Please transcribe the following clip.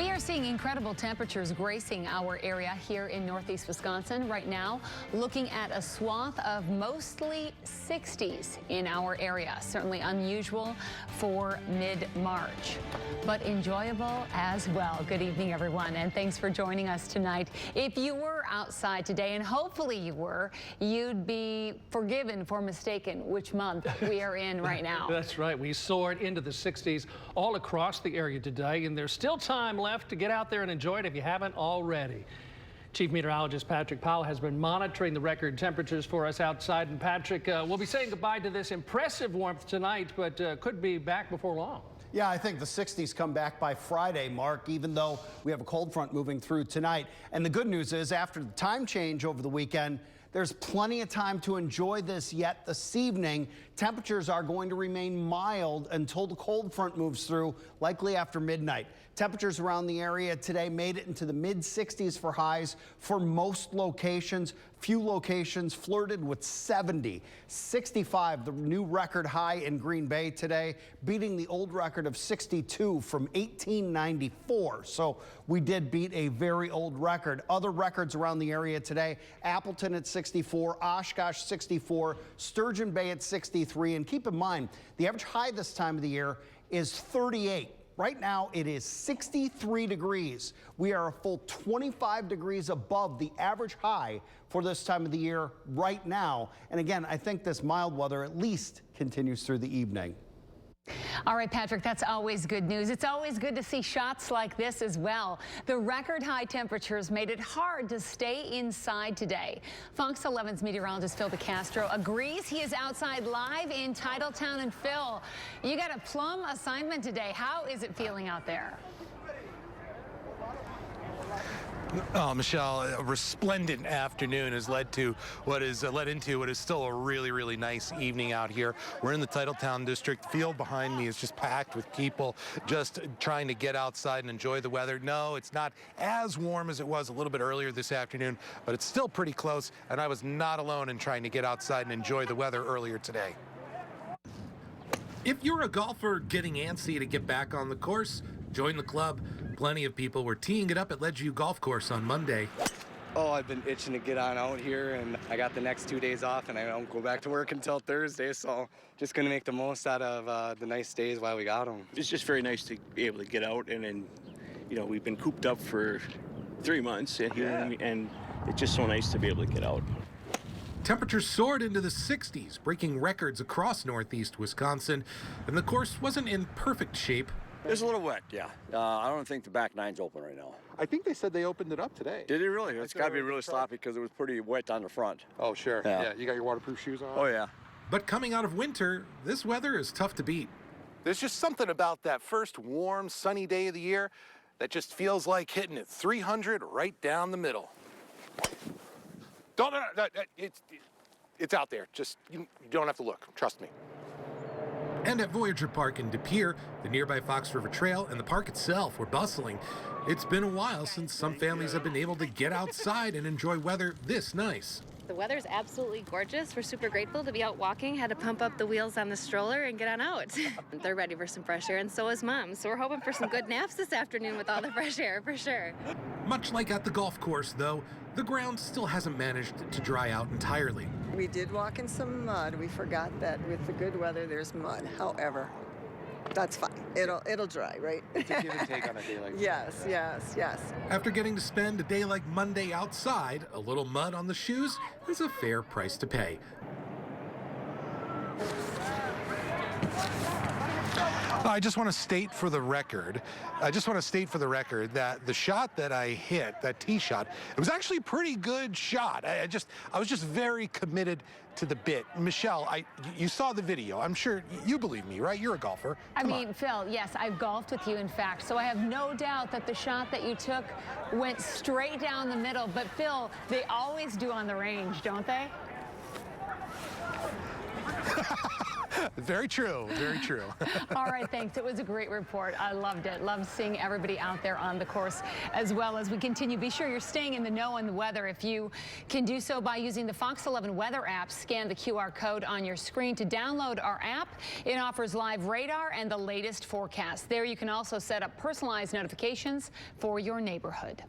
We are seeing incredible temperatures gracing our area here in northeast Wisconsin right now, looking at a swath of mostly 60s in our area. Certainly unusual for mid-March, but enjoyable as well. Good evening, everyone, and thanks for joining us tonight. If you were outside today, and hopefully you were, you'd be forgiven for mistaking which month we are in right now. That's right. We soared into the 60s all across the area today, and there's still time left to get out there and enjoy it if you haven't already. Chief Meteorologist Patrick Powell has been monitoring the record temperatures for us outside. And Patrick, we'll be saying goodbye to this impressive warmth tonight, but could be back before long. Yeah, I think the 60s come back by Friday, Mark, even though we have a cold front moving through tonight. And the good news is after the time change over the weekend, there's plenty of time to enjoy this yet this evening. Temperatures are going to remain mild until the cold front moves through, likely after midnight. Temperatures around the area today made it into the mid-60s for highs for most locations. Few locations flirted with 70. 65, the new record high in Green Bay today, beating the old record of 62 from 1894. So we did beat a very old record. Other records around the area today, Appleton at 64, Oshkosh 64, Sturgeon Bay at 63. And keep in mind, the average high this time of the year is 38. Right now, it is 63 degrees. We are a full 25 degrees above the average high for this time of the year right now. And again, I think this mild weather at least continues through the evening. All right, Patrick, that's always good news. It's always good to see shots like this as well. The record high temperatures made it hard to stay inside today. Fox 11's meteorologist Phil DeCastro agrees he is outside live in Titletown. And Phil, you got a plum assignment today. How is it feeling out there? Oh, Michelle, a resplendent afternoon has led into what is still a really, really nice evening out here. We're in the Titletown district. The field behind me is just packed with people just trying to get outside and enjoy the weather. No, it's not as warm as it was a little bit earlier this afternoon, but it's still pretty close, and I was not alone in trying to get outside and enjoy the weather earlier today. If you're a golfer getting antsy to get back on the course, join the club. Plenty of people were teeing it up at Ledgeview Golf Course on Monday. Oh, I've been itching to get on out here, and I got the next 2 days off, and I don't go back to work until Thursday, so just going to make the most out of the nice days while we got them. It's just very nice to be able to get out, and then, you know, we've been cooped up for 3 months here, and it's just so nice to be able to get out. Temperatures soared into the 60s, breaking records across northeast Wisconsin, and the course wasn't in perfect shape. It's a little wet, yeah. I don't think the back nine's open right now. I think they said they opened it up today. Did it really? It's got to be really sloppy because it was pretty wet on the front. Oh, sure. Yeah, you got your waterproof shoes on? Oh, yeah. But coming out of winter, this weather is tough to beat. There's just something about that first warm, sunny day of the year that just feels like hitting it 300 right down the middle. No, it's out there. Just, you don't have to look. Trust me. And at Voyager Park in De Pere, the nearby Fox River Trail and the park itself were bustling. It's been a while since some families have been able to get outside and enjoy weather this nice. The weather's absolutely gorgeous. We're super grateful to be out walking. Had to pump up the wheels on the stroller and get on out. They're ready for some fresh air, and so is Mom. So we're hoping for some good naps this afternoon with all the fresh air, for sure. Much like at the golf course, though, the ground still hasn't managed to dry out entirely. We did walk in some mud. We forgot that with the good weather, there's mud. However, that's fine. It'll dry, right? It's a give and take on a day like Yes, yes, yes. After getting to spend a day like Monday outside, a little mud on the shoes is a fair price to pay. I just want to state for the record that the shot that I hit, that tee shot, it was actually a pretty good shot. I was just very committed to the bit. Michelle, you saw the video. I'm sure you believe me, right? You're a golfer. I mean, Phil, yes, I've golfed with you, in fact, so I have no doubt that the shot that you took went straight down the middle. But, Phil, they always do on the range, don't they? Very true, very true. All right, thanks. It was a great report. I loved it. Loved seeing everybody out there on the course as well as we continue. Be sure you're staying in the know on the weather. If you can do so by using the Fox 11 weather app, scan the QR code on your screen to download our app. It offers live radar and the latest forecast. There you can also set up personalized notifications for your neighborhood.